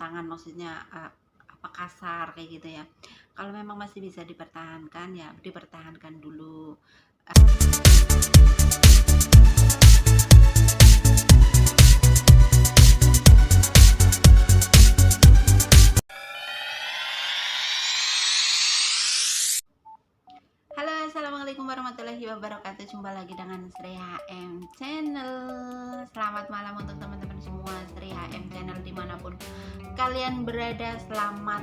tangan, maksudnya apa kasar kayak gitu ya. Kalau memang masih bisa dipertahankan ya dipertahankan dulu. Halo, assalamualaikum warahmatullahi wabarakatuh. Jumpa lagi dengan Sri HM Channel. Selamat malam untuk teman-teman semua Sri HM Channel dimanapun kalian berada. Selamat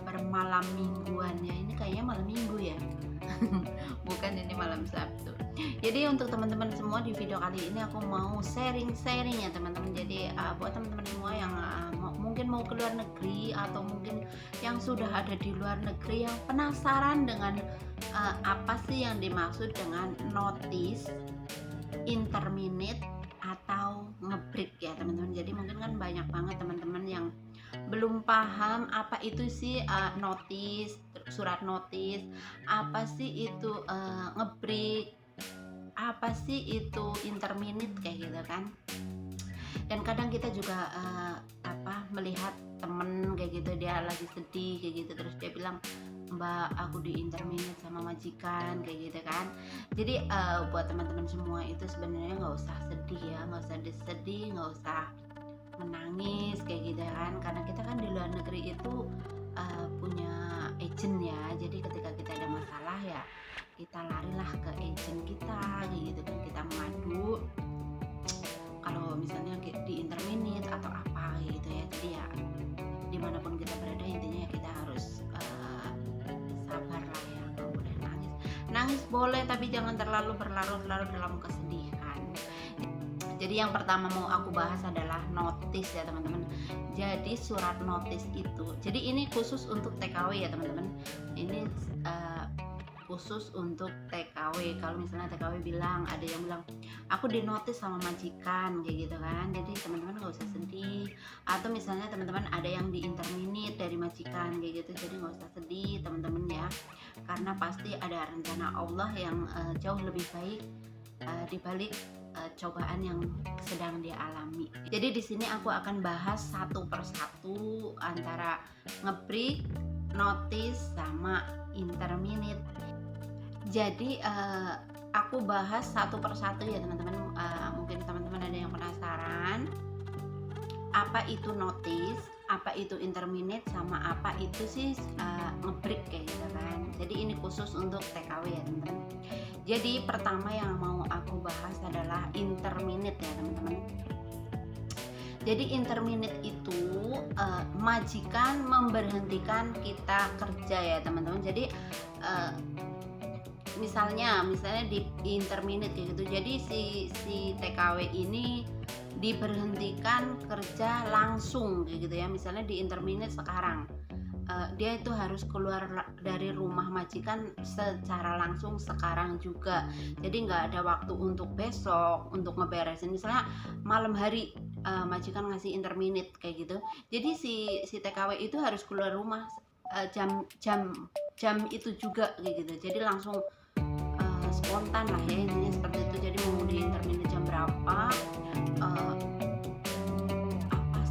bermalam mingguan ya. Ini kayaknya malam minggu ya. Bukan, ini malam Sabtu. Jadi untuk teman-teman semua, di video kali ini aku mau sharing ya teman-teman. Jadi buat teman-teman semua yang mungkin mau ke luar negeri atau mungkin yang sudah ada di luar negeri yang penasaran dengan apa sih yang dimaksud dengan notice, interminate atau ngebreak ya teman-teman. Jadi mungkin kan banyak banget teman-teman yang belum paham apa itu sih notice, surat notice, apa sih itu ngebreak, apa sih itu interminate kayak gitu kan. Dan kadang kita juga melihat temen kayak gitu, dia lagi sedih kayak gitu, terus dia bilang, "Mbak, aku di interminate sama majikan," kayak gitu kan. Jadi buat teman-teman semua itu sebenarnya nggak usah sedih ya, nggak usah sedih, nggak usah menangis kayak gitu kan, karena kita kan di luar negeri itu punya agent ya. Jadi ketika kita ada masalah ya kita larilah ke agent kita kayak gitu kan, kita mengadu kalau misalnya di interminate atau apa gitu ya. Jadi ya dimanapun kita berada, intinya kita harus sabar lah ya, nggak boleh nangis boleh tapi jangan terlalu berlarut-larut dalam kesedihan. Jadi yang pertama mau aku bahas adalah notice ya teman-teman. Jadi surat notice itu, jadi ini khusus untuk TKW ya teman-teman. Ini khusus untuk TKW. Kalau misalnya TKW bilang, ada yang bilang aku di notice sama majikan kayak gitu kan, jadi teman-teman nggak usah sedih. Atau misalnya teman-teman ada yang di interminate dari majikan kayak gitu, jadi nggak usah sedih teman-teman ya, karena pasti ada rencana Allah yang jauh lebih baik dibalik cobaan yang sedang dia alami. Jadi di sini aku akan bahas satu persatu antara ngebreak, notice sama interminate. Jadi aku bahas satu persatu ya teman-teman. Mungkin teman-teman ada yang penasaran apa itu notice, apa itu interminate, sama apa itu sih ngebreak kayak gitu kan. Jadi ini khusus untuk TKW ya teman-teman. Jadi pertama yang mau aku bahas adalah interminate ya teman-teman. Jadi interminate itu majikan memberhentikan kita kerja ya teman-teman. Jadi misalnya di interminate kayak gitu, jadi si TKW ini diberhentikan kerja langsung kayak gitu ya. Misalnya di interminate sekarang, dia itu harus keluar dari rumah majikan secara langsung sekarang juga. Jadi nggak ada waktu untuk besok untuk ngeberesin. Misalnya malam hari majikan ngasih interminate kayak gitu, jadi si TKW itu harus keluar rumah jam itu juga kayak gitu. Jadi langsung spontan lah ya, intinya seperti itu. Jadi mau di interminate jam berapa,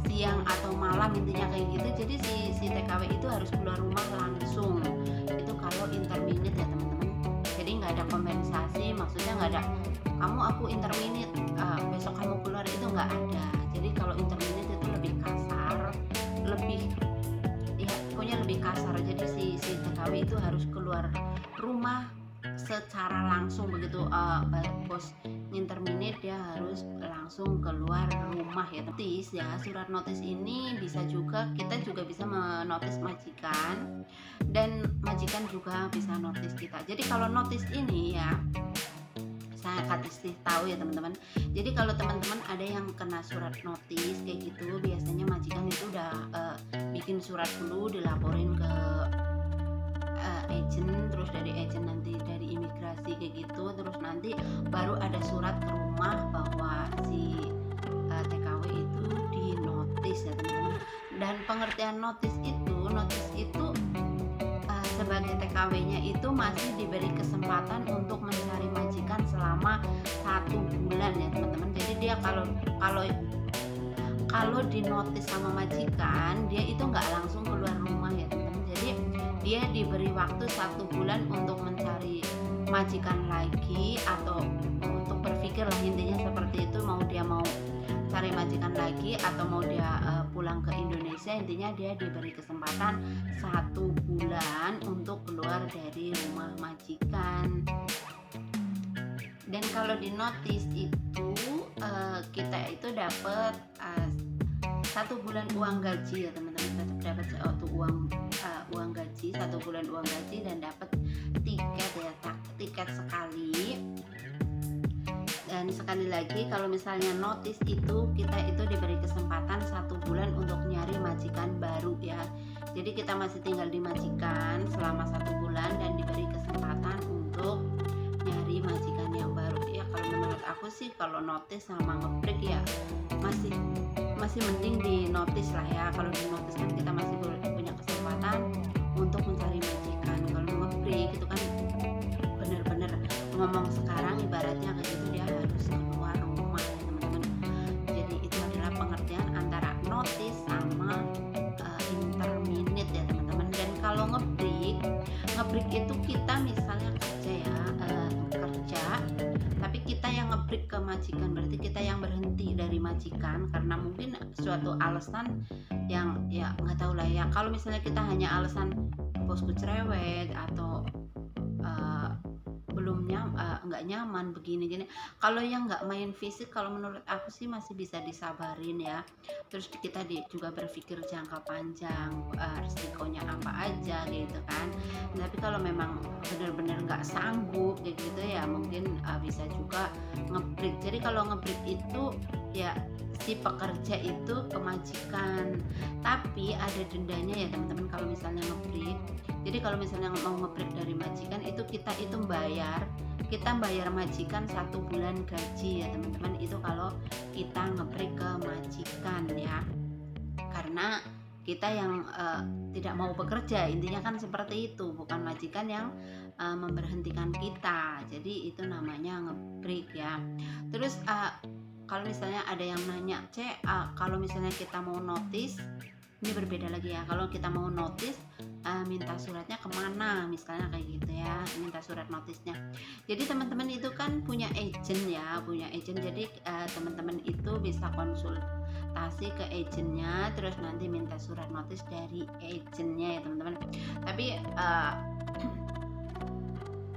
siang atau malam, intinya kayak gitu. Jadi si TKW itu harus keluar rumah langsung. Itu kalau interminate ya teman-teman. Jadi nggak ada kompensasi, maksudnya nggak ada kamu aku interminate besok kamu keluar, itu nggak ada. Jadi kalau interminate itu lebih kasar, lebih ya pokoknya lebih kasar. Jadi si TKW itu harus keluar rumah secara langsung begitu. Bos interminate dia harus langsung keluar rumah ya. Notice ya, surat notice ini kita juga bisa menotis majikan, dan majikan juga bisa notice kita. Jadi kalau notice ini ya, saya kasih tahu ya teman-teman. Jadi kalau teman-teman ada yang kena surat notice kayak gitu, biasanya majikan itu udah bikin surat dulu, dilaporin ke agent, terus dari agent nanti dari imigrasi kayak gitu, terus nanti baru ada surat ke rumah bahwa si TKW itu di notice ya teman-teman. Dan pengertian notice itu sebagai TKW-nya itu masih diberi kesempatan untuk mencari majikan selama 1 bulan ya teman-teman. Jadi dia kalau di notice sama majikan, dia dia diberi waktu 1 bulan untuk mencari majikan lagi, atau untuk berpikir lah, intinya seperti itu, mau dia mau cari majikan lagi atau mau dia pulang ke Indonesia. Intinya dia diberi kesempatan 1 bulan untuk keluar dari rumah majikan. Dan kalau di notice itu kita itu dapat 1 bulan uang gaji ya teman-teman, dapat uang gaji 1 bulan uang gaji, dan dapat tiket ya, tiket sekali. Dan sekali lagi, kalau misalnya notice itu kita itu diberi kesempatan 1 bulan untuk nyari majikan baru ya. Jadi kita masih tinggal di majikan selama 1 bulan dan diberi kesempatan untuk nyari majikan yang baru ya. Kalau menurut aku sih, kalau notice sama ngebreak ya masih mending di notice lah ya. Kalau di notice kan kita masih punya kesempatan untuk mencari majikan. Kalau ngebreak itu kan bener-bener ngomong sekarang ibaratnya kayak gitu, dia harus keluar rumah ya teman-teman. Jadi itu adalah pengertian antara notice sama interminate ya teman-teman. Dan kalau ngebreak itu kita misalnya kerja ya, kerja, tapi kita yang ngebreak ke majikan, berarti kita yang berhenti dari majikan karena mungkin suatu alasan yang ya nggak tahu lah ya. Kalau misalnya kita hanya alasan bosku cerewet atau nggak nyaman begini-gini, kalau yang nggak main fisik, kalau menurut aku sih masih bisa disabarin ya. Terus kita juga berpikir jangka panjang, resikonya apa aja gitu kan. Tapi kalau memang benar-benar nggak sanggup kayak gitu ya, mungkin bisa juga ngebreak. Jadi kalau ngebreak itu ya si pekerja itu ke majikan, tapi ada dendanya ya teman-teman kalau misalnya ngebreak. Jadi kalau misalnya mau ngebreak dari majikan itu kita bayar majikan 1 bulan gaji ya teman-teman. Itu kalau kita ngebreak ke majikan ya, karena kita yang tidak mau bekerja, intinya kan seperti itu, bukan majikan yang memberhentikan kita. Jadi itu namanya ngebreak ya. Terus kalau misalnya ada yang nanya, kalau misalnya kita mau notice, ini berbeda lagi ya. Kalau kita mau notice, minta suratnya kemana, misalnya kayak gitu ya, minta surat notisnya. Jadi teman-teman itu kan punya agent ya, jadi teman-teman itu bisa konsultasi ke agentnya, terus nanti minta surat notis dari agentnya ya teman-teman.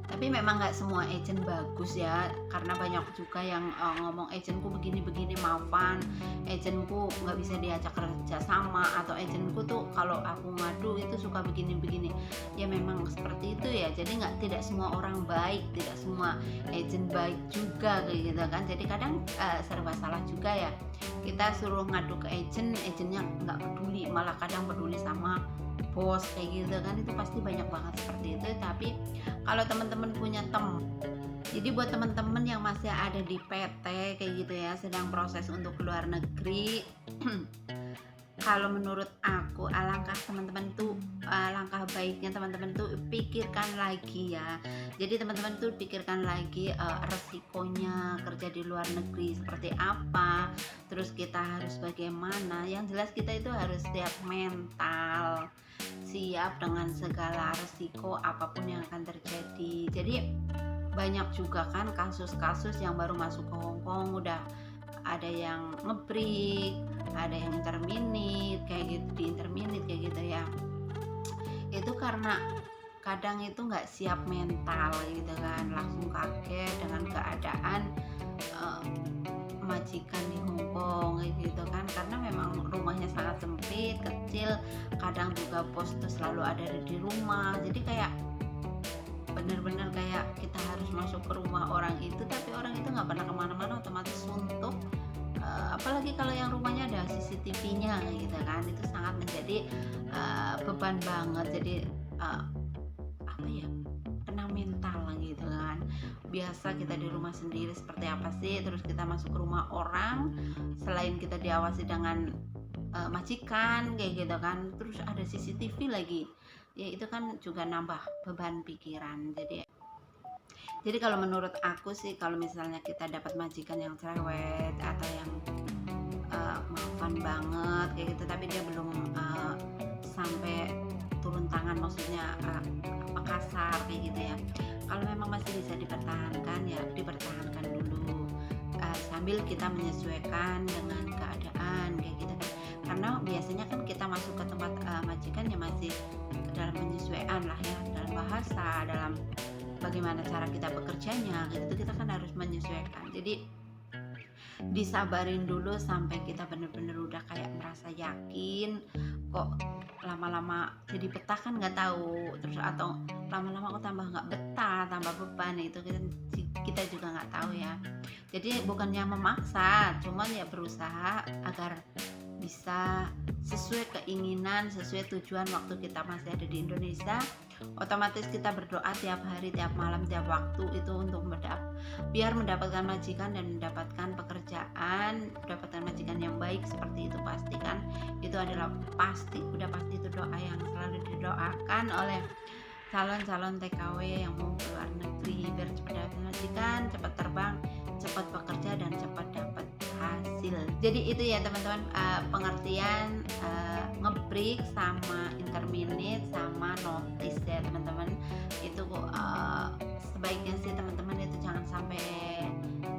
Tapi memang nggak semua agent bagus ya, karena banyak juga yang ngomong agentku begini-begini, maafan, agentku nggak bisa diajak kerja sama, atau agentku tuh kalau aku ngadu itu suka begini-begini. Ya memang seperti itu ya. Jadi tidak semua orang baik, tidak semua agent baik juga kayak gitu kan. Jadi kadang serba salah juga ya. Kita suruh ngadu ke agentnya nggak peduli, malah kadang peduli sama bos kayak gitu kan. Itu pasti banyak banget seperti itu. Tapi kalau teman-teman punya jadi buat teman-teman yang masih ada di PT kayak gitu ya, sedang proses untuk keluar negeri, kalau menurut aku alangkah baiknya teman-teman tuh pikirkan lagi ya. Jadi teman-teman tuh pikirkan lagi resikonya kerja di luar negeri seperti apa, terus kita harus bagaimana. Yang jelas kita itu harus siap mental, siap dengan segala resiko apapun yang akan terjadi. Jadi banyak juga kan kasus-kasus yang baru masuk ke Hong Kong udah ada yang ngebreak, ada yang interminate kayak gitu, di interminate kayak gitu ya. Itu karena kadang itu nggak siap mental gitu kan, langsung kaget dengan keadaan majikan di Hong Kong kayak gitu kan, karena memang rumahnya sangat sempit, kecil, kadang juga bos tuh selalu ada di rumah. Jadi kayak bener-bener kayak kita harus masuk ke rumah orang itu, tapi orang itu nggak pernah kemana-mana, otomatis suntuk. Apalagi kalau yang rumahnya ada CCTV-nya gitu kan, itu sangat menjadi beban banget. Jadi kena mental gitu kan. Biasa kita di rumah sendiri seperti apa sih, terus kita masuk ke rumah orang, selain kita diawasi dengan majikan kayak gitu kan, terus ada CCTV lagi ya, itu kan juga nambah beban pikiran. Jadi kalau menurut aku sih, kalau misalnya kita dapat majikan yang cerewet atau yang maafan banget kayak gitu, tapi dia belum sampai turun tangan, maksudnya maksudnya kasar kayak gitu ya. Kalau memang masih bisa dipertahankan ya dipertahankan dulu, sambil kita menyesuaikan dengan keadaan kayak gitu kan. Karena biasanya kan kita masuk ke tempat majikan ya masih dalam penyesuaian lah ya, dalam bahasa, dalam bagaimana cara kita bekerjanya gitu, kita kan harus menyesuaikan. Jadi disabarin dulu sampai kita bener-bener udah kayak merasa yakin. Kok lama-lama jadi betah kan nggak tahu, terus atau lama-lama kok tambah nggak betah, tambah beban, itu kita juga nggak tahu ya. Jadi bukannya memaksa, cuman ya berusaha agar bisa sesuai keinginan, sesuai tujuan waktu kita masih ada di Indonesia. Otomatis kita berdoa tiap hari, tiap malam, tiap waktu itu untuk biar mendapatkan majikan dan mendapatkan pekerjaan, mendapatkan majikan yang baik seperti itu. Pastikan itu adalah udah pasti itu doa yang selalu didoakan oleh calon-calon TKW yang mau keluar negeri, biar cepat dapat majikan, cepat terbang, cepat bekerja dan cepat dapat hasil. Jadi itu ya teman-teman, pengertian ngebreak sama interminate sama notice ya teman-teman. Itu sebaiknya sih teman-teman itu jangan sampai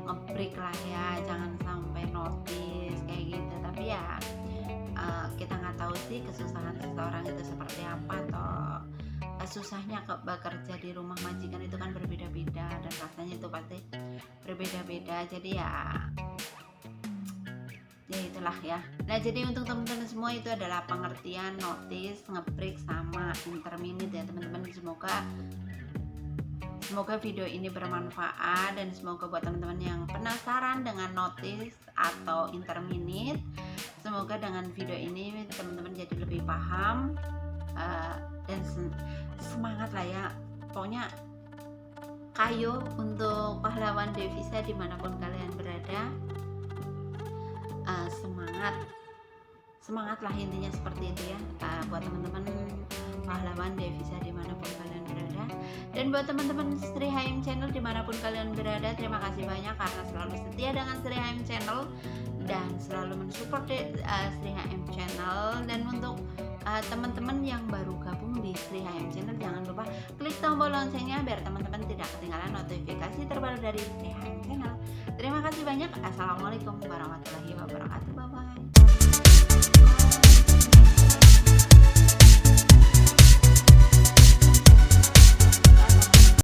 ngebreak lah ya, jangan sampai notice kayak gitu. Tapi ya kita nggak tahu sih kesusahan seseorang itu seperti apa, atau susahnya bekerja di rumah majikan itu kan berbeda-beda dan rasanya itu pasti berbeda-beda. Jadi ya itulah ya. Nah jadi untuk teman-teman semua itu adalah pengertian notice, ngebreak sama interminate ya teman-teman. Semoga video ini bermanfaat, dan semoga buat teman-teman yang penasaran dengan notice atau interminate, semoga dengan video ini teman-teman jadi lebih paham dan semangat lah ya. Pokoknya kayo untuk pahlawan devisa dimanapun kalian berada. Semangat lah intinya seperti itu ya, buat teman-teman pahlawan devisa dimanapun kalian berada. Dan buat teman-teman Sri HM Channel dimanapun kalian berada, terima kasih banyak karena selalu setia dengan Sri HM Channel dan selalu mensupport Sri HM Channel. Dan untuk teman-teman yang baru gabung di Sri HM Channel, jangan lupa klik tombol loncengnya biar teman-teman tidak ketinggalan notifikasi terbaru dari Sri HM Channel. Terima kasih banyak. Assalamualaikum warahmatullahi wabarakatuh. Bye bye.